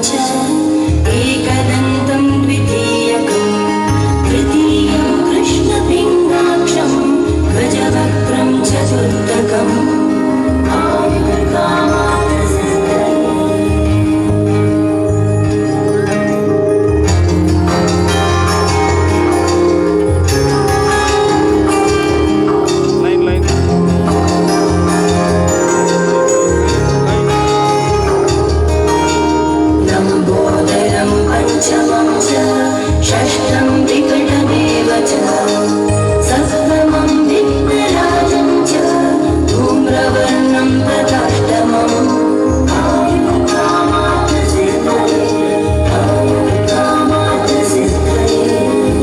च एकदन्तं द्वितीयकं तृतीयं कृष्णपिङ्गाक्षं गजवक्त्रं चतुर्थकम् पंचमं च षष्ठं विकटमेव च सप्तमं विघ्नराजं च धूम्रवर्णं तथाष्टमम्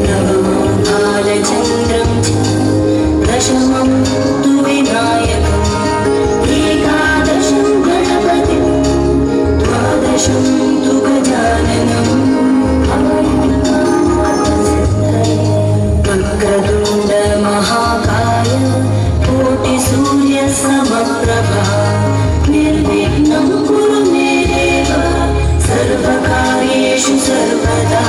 नवमं बालचन्द्रं च दशमं तु विनायकम् एकादशं गणपतिं द्वादशं तु गजाननम् वक्रतुण्ड महाकाय कोटिसूर्यसमप्रभा निर्विघ्नं कुरु मे देव सर्वकार्येषु सर्वदा।